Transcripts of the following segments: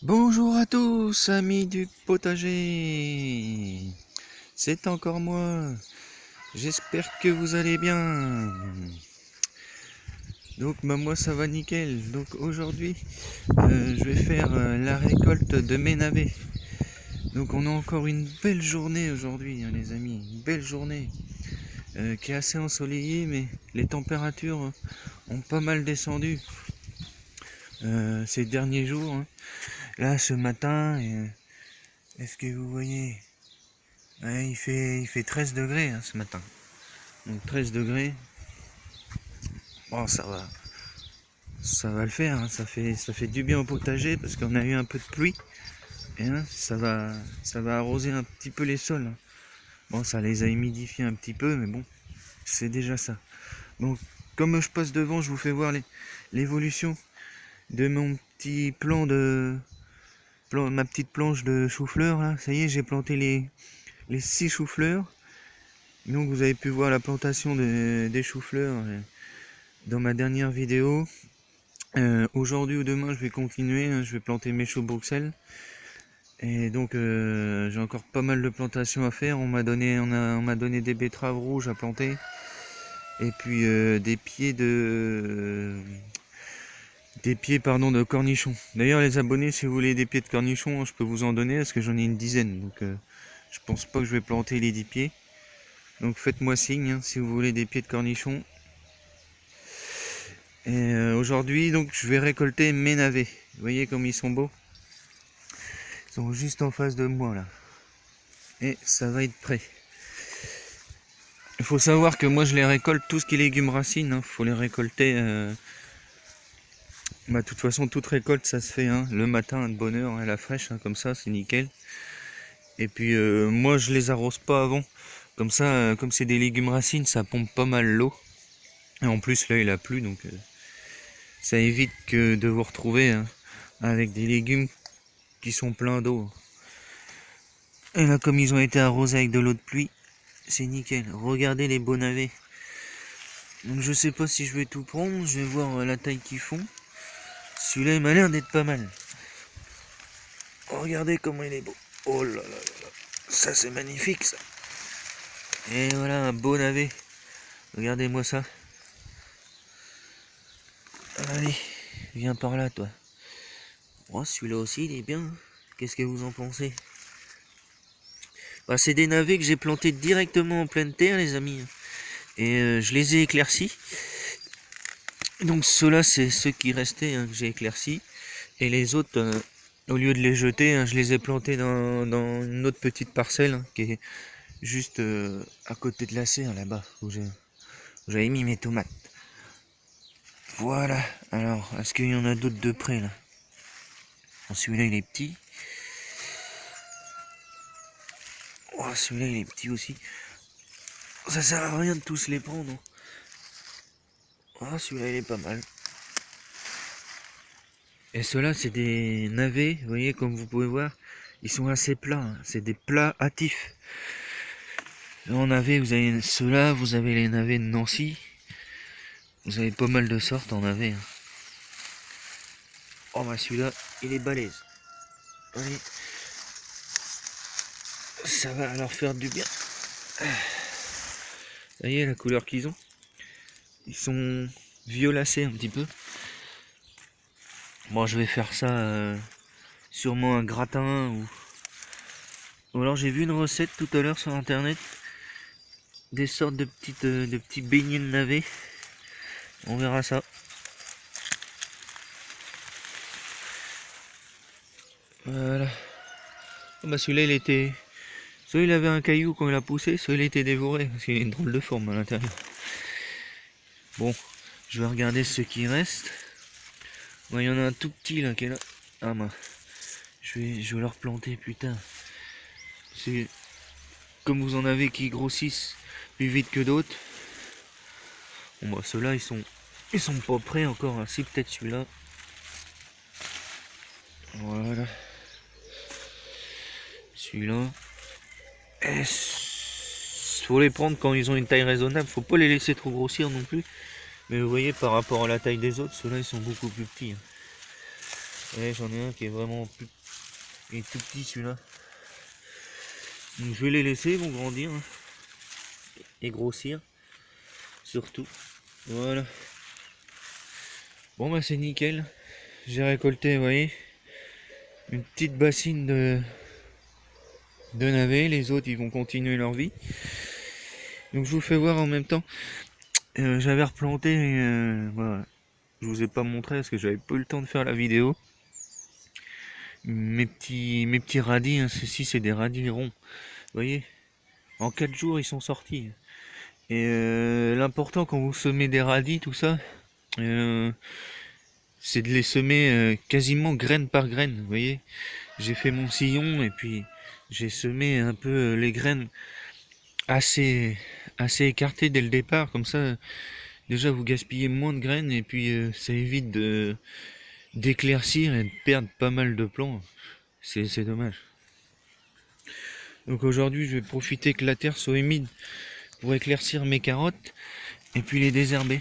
Bonjour à tous, amis du potager. C'est encore moi. J'espère que vous allez bien. Donc moi ça va nickel. Donc aujourd'hui je vais faire la récolte de mes navets. Donc on a encore une belle journée aujourd'hui les amis. Une belle journée qui est assez ensoleillée, mais les températures ont pas mal descendu ces derniers jours. Là ce matin, est-ce que vous voyez? Ouais, il fait 13 degrés ce matin. Donc 13 degrés. Bon, ça va le faire. Ça fait du bien au potager parce qu'on a eu un peu de pluie. Et ça va arroser un petit peu les sols. Bon, ça les a humidifiés un petit peu, mais bon, c'est déjà ça. Donc, comme je passe devant, je vous fais voir l'évolution de mon petit ma petite planche de chou-fleur là. Ça y est, j'ai planté les 6 choux-fleurs. Donc vous avez pu voir la plantation des choux-fleurs dans ma dernière vidéo. Aujourd'hui ou demain je vais continuer, je vais planter mes choux Bruxelles. Et donc j'ai encore pas mal de plantations à faire. On m'a donné des betteraves rouges à planter. Et puis des pieds de cornichons. D'ailleurs les abonnés, si vous voulez des pieds de cornichons, je peux vous en donner parce que j'en ai une dizaine. Donc je pense pas que je vais planter les 10 pieds. Donc faites-moi signe si vous voulez des pieds de cornichons. Et aujourd'hui donc je vais récolter mes navets. Vous voyez comme ils sont beaux. Ils sont juste en face de moi là. Et ça va être prêt. Il faut savoir que moi je les récolte tout ce qui est légumes racines. Faut les récolter. De toute façon toute récolte ça se fait le matin de bonne heure à la fraîche comme ça c'est nickel. Et puis moi je les arrose pas avant. Comme ça, comme c'est des légumes racines, ça pompe pas mal l'eau. Et en plus là il a plu donc ça évite que de vous retrouver avec des légumes qui sont pleins d'eau. Et là comme ils ont été arrosés avec de l'eau de pluie, c'est nickel. Regardez les beaux navets. Donc je sais pas si je vais tout prendre, je vais voir la taille qu'ils font. Celui-là il m'a l'air d'être pas mal. Regardez comment il est beau. Oh là là là là. Ça c'est magnifique ça. Et voilà un beau navet. Regardez-moi ça. Allez, viens par là toi. Oh, celui-là aussi il est bien. Qu'est-ce que vous en pensez? C'est des navets que j'ai plantés directement en pleine terre les amis. Et je les ai éclaircis. Donc ceux-là c'est ceux qui restaient que j'ai éclaircis. Et les autres, au lieu de les jeter, je les ai plantés dans une autre petite parcelle qui est juste à côté de la serre là-bas où j'avais mis mes tomates. Voilà. Alors, est-ce qu'il y en a d'autres de près là? Celui-là il est petit. Oh, celui-là il est petit aussi. Ça sert à rien de tous les prendre. Oh, celui-là il est pas mal. Et ceux-là c'est des navets, vous voyez comme vous pouvez voir, ils sont assez plats. C'est des plats hâtifs. En navet, vous avez ceux-là, vous avez les navets de Nancy. Vous avez pas mal de sortes en navet. Oh celui-là, il est balèze. Allez. Ça va leur faire du bien. Vous voyez la couleur qu'ils ont? Ils sont violacés un petit peu. Bon, je vais faire ça sûrement un gratin ou alors j'ai vu une recette tout à l'heure sur internet. Des sortes de petits beignets de navet. On verra ça. Voilà. Celui-là il avait un caillou quand il a poussé, celui-là il était dévoré parce qu'il a une drôle de forme à l'intérieur. Bon, je vais regarder ce qui reste. Il y en a un tout petit là qui est là. Ah mince. Je vais leur planter putain. C'est comme vous en avez qui grossissent plus vite que d'autres. Bon ceux-là ils sont pas prêts encore. Si peut-être celui-là. Voilà. Celui-là. Faut les prendre quand ils ont une taille raisonnable. Faut pas les laisser trop grossir non plus. Mais vous voyez par rapport à la taille des autres, ceux-là ils sont beaucoup plus petits. Ouais, j'en ai un qui est vraiment plus... Il est tout petit celui-là. Donc je vais les laisser, ils vont grandir hein, et grossir. Surtout. Voilà. Bon bah c'est nickel. J'ai récolté, vous voyez, une petite bassine de navets. Les autres ils vont continuer leur vie. Donc je vous fais voir en même temps. J'avais replanté, voilà. Je vous ai pas montré parce que j'avais pas eu le temps de faire la vidéo. Mes petits radis, hein, ceci c'est des radis ronds. Vous voyez, en 4 jours ils sont sortis. Et l'important quand vous semez des radis, tout ça, c'est de les semer quasiment graine par graine. Vous voyez, j'ai fait mon sillon et puis j'ai semé un peu les graines assez écartées dès le départ. Comme ça, déjà vous gaspillez moins de graines et puis ça évite d'éclaircir et de perdre pas mal de plants. C'est dommage. Donc aujourd'hui je vais profiter que la terre soit humide pour éclaircir mes carottes et puis les désherber.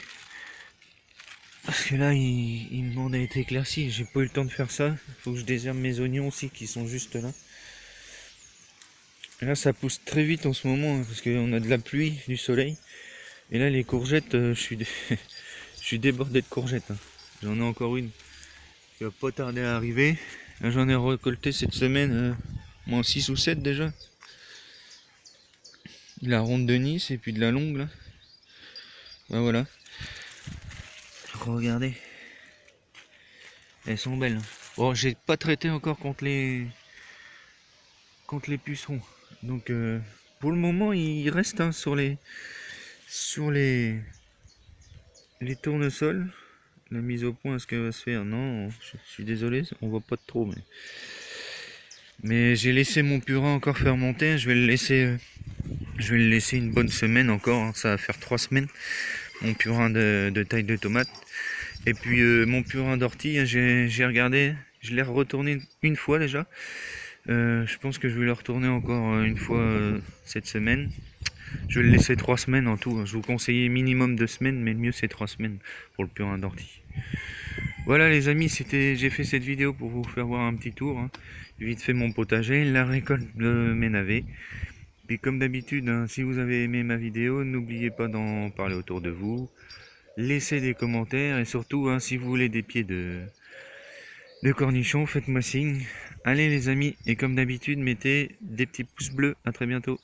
Parce que là il me demande à être éclairci, j'ai pas eu le temps de faire ça. Faut que je désherbe mes oignons aussi qui sont juste là. Et là ça pousse très vite en ce moment hein, parce qu'on a de la pluie, du soleil. Et là les courgettes, je suis débordé de courgettes. Hein. J'en ai encore une qui va pas tarder à arriver. Là j'en ai récolté cette semaine, moins 6 ou 7 déjà. De la ronde de Nice et puis de la longue là. Ben voilà. Regardez. Elles sont belles. Bon, j'ai pas traité encore contre les pucerons. Donc pour le moment il reste hein, sur les tournesols. La mise au point, est-ce qu'elle va se faire? Non, je suis désolé, on voit pas de trop. Mais j'ai laissé mon purin encore fermenter. Je vais le laisser une bonne semaine encore. Hein. Ça va faire 3 semaines. Mon purin de taille de tomate. Et puis mon purin d'ortie, hein, j'ai regardé, je l'ai retourné une fois déjà. Je pense que je vais le retourner encore une fois cette semaine. Je vais le laisser 3 semaines en tout. Je vous conseille minimum 2 semaines, mais le mieux c'est 3 semaines pour le purin d'ortie. Voilà les amis, j'ai fait cette vidéo pour vous faire voir un petit tour. Hein. Vite fait mon potager, la récolte de mes navets. Puis comme d'habitude, hein, si vous avez aimé ma vidéo, n'oubliez pas d'en parler autour de vous. Laissez des commentaires et surtout, hein, si vous voulez des pieds de cornichons, faites-moi signe. Allez les amis, et comme d'habitude, mettez des petits pouces bleus. À très bientôt.